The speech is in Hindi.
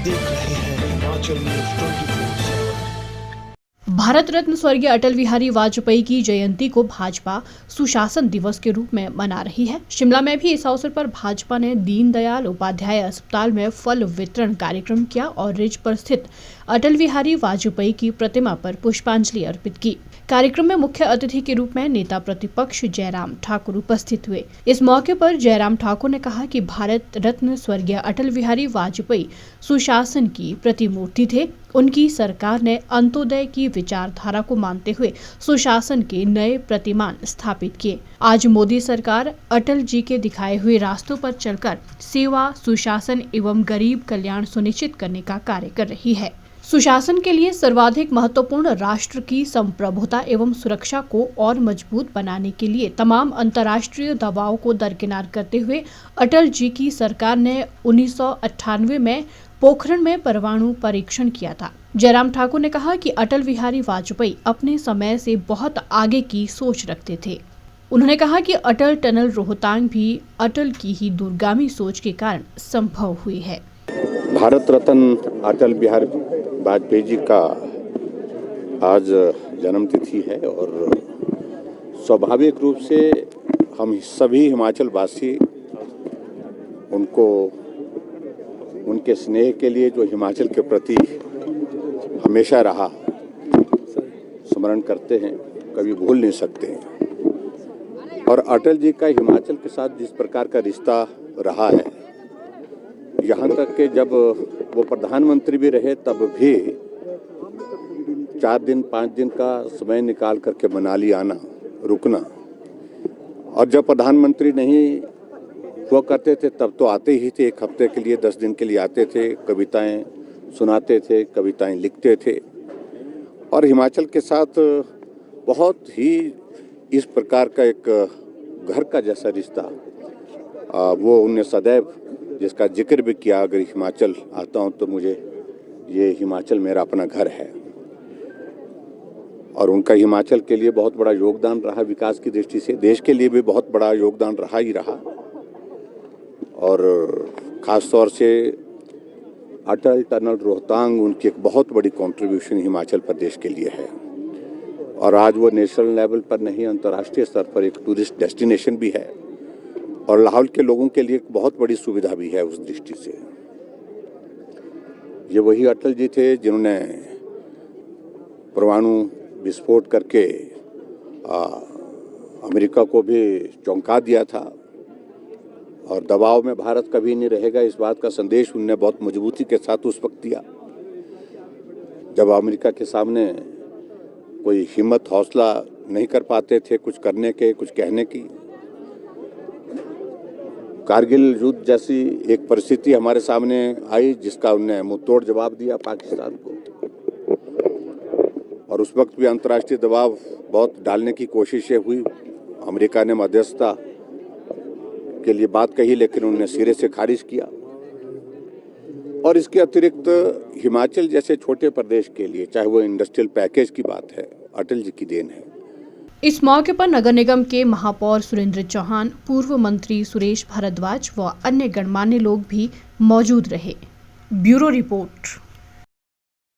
देख रहे हैं हिमाचल न्यूज 24/7। भारत रत्न स्वर्गीय अटल बिहारी वाजपेयी की जयंती को भाजपा सुशासन दिवस के रूप में मना रही है। शिमला में भी इस अवसर पर भाजपा ने दीनदयाल उपाध्याय अस्पताल में फल वितरण कार्यक्रम किया और रिज पर स्थित अटल बिहारी वाजपेयी की प्रतिमा पर पुष्पांजलि अर्पित की। कार्यक्रम में मुख्य अतिथि के रूप में नेता प्रतिपक्ष जयराम ठाकुर उपस्थित हुए। इस मौके पर जयराम ठाकुर ने कहा कि भारत रत्न स्वर्गीय अटल बिहारी वाजपेयी सुशासन की प्रतिमूर्ति थे। उनकी सरकार ने अंत्योदय की विचारधारा को मानते हुए सुशासन के नए प्रतिमान स्थापित किए। आज मोदी सरकार अटल जी के दिखाए हुए रास्तों पर चलकर सेवा, सुशासन एवं गरीब कल्याण सुनिश्चित करने का कार्य कर रही है। सुशासन के लिए सर्वाधिक महत्वपूर्ण राष्ट्र की संप्रभुता एवं सुरक्षा को और मजबूत बनाने के लिए तमाम अंतर्राष्ट्रीय दबाव को दरकिनार करते हुए अटल जी की सरकार ने 1998 में पोखरण में परमाणु परीक्षण किया था। जयराम ठाकुर ने कहा कि अटल बिहारी वाजपेयी अपने समय से बहुत आगे की सोच रखते थे। उन्होंने कहा कि अटल टनल रोहतांग भी अटल की ही दूरगामी सोच के कारण संभव हुई है। भारत रत्न अटल बिहारी वाजपेयी जी का आज जन्मतिथि है और स्वाभाविक रूप से हम सभी हिमाचल वासी उनको उनके स्नेह के लिए जो हिमाचल के प्रति हमेशा रहा स्मरण करते हैं, कभी भूल नहीं सकते हैं। और अटल जी का हिमाचल के साथ जिस प्रकार का रिश्ता रहा है, यहाँ तक कि जब वो प्रधानमंत्री भी रहे तब भी 4 दिन 5 दिन का समय निकाल करके मनाली आना, रुकना, और जब प्रधानमंत्री नहीं हुआ करते थे तब तो आते ही थे, 1 हफ्ते के लिए 10 दिन के लिए आते थे, कविताएं सुनाते थे, कविताएं लिखते थे। और हिमाचल के साथ बहुत ही इस प्रकार का एक घर का जैसा रिश्ता वो उन्हें सदैव, जिसका जिक्र भी किया, अगर हिमाचल आता हूँ तो मुझे ये हिमाचल मेरा अपना घर है। और उनका हिमाचल के लिए बहुत बड़ा योगदान रहा विकास की दृष्टि से, देश के लिए भी बहुत बड़ा योगदान रहा ही रहा। और ख़ास तौर से अटल टनल रोहतांग उनकी एक बहुत बड़ी कंट्रीब्यूशन हिमाचल प्रदेश के लिए है। और आज वो नेशनल लेवल पर नहीं, अंतर्राष्ट्रीय स्तर पर एक टूरिस्ट डेस्टिनेशन भी है और लाहौल के लोगों के लिए एक बहुत बड़ी सुविधा भी है उस दृष्टि से। ये वही अटल जी थे जिन्होंने परमाणु विस्फोट करके अमेरिका को भी चौंका दिया था और दबाव में भारत कभी नहीं रहेगा, इस बात का संदेश उनने बहुत मजबूती के साथ उस वक्त दिया जब अमेरिका के सामने कोई हिम्मत हौसला नहीं कर पाते थे कुछ करने के, कुछ कहने की। कारगिल युद्ध जैसी एक परिस्थिति हमारे सामने आई जिसका उन्होंने मुंहतोड़ जवाब दिया पाकिस्तान को, और उस वक्त भी अंतर्राष्ट्रीय दबाव बहुत डालने की कोशिशें हुई। अमेरिका ने मध्यस्थता के लिए बात कही लेकिन उन्होंने सिरे से खारिज किया। और इसके अतिरिक्त हिमाचल जैसे छोटे प्रदेश के लिए, चाहे वो इंडस्ट्रियल पैकेज की बात है, अटल जी की देन है। इस मौके पर नगर निगम के महापौर सुरेंद्र चौहान, पूर्व मंत्री सुरेश भारद्वाज व अन्य गणमान्य लोग भी मौजूद रहे। Bureau report.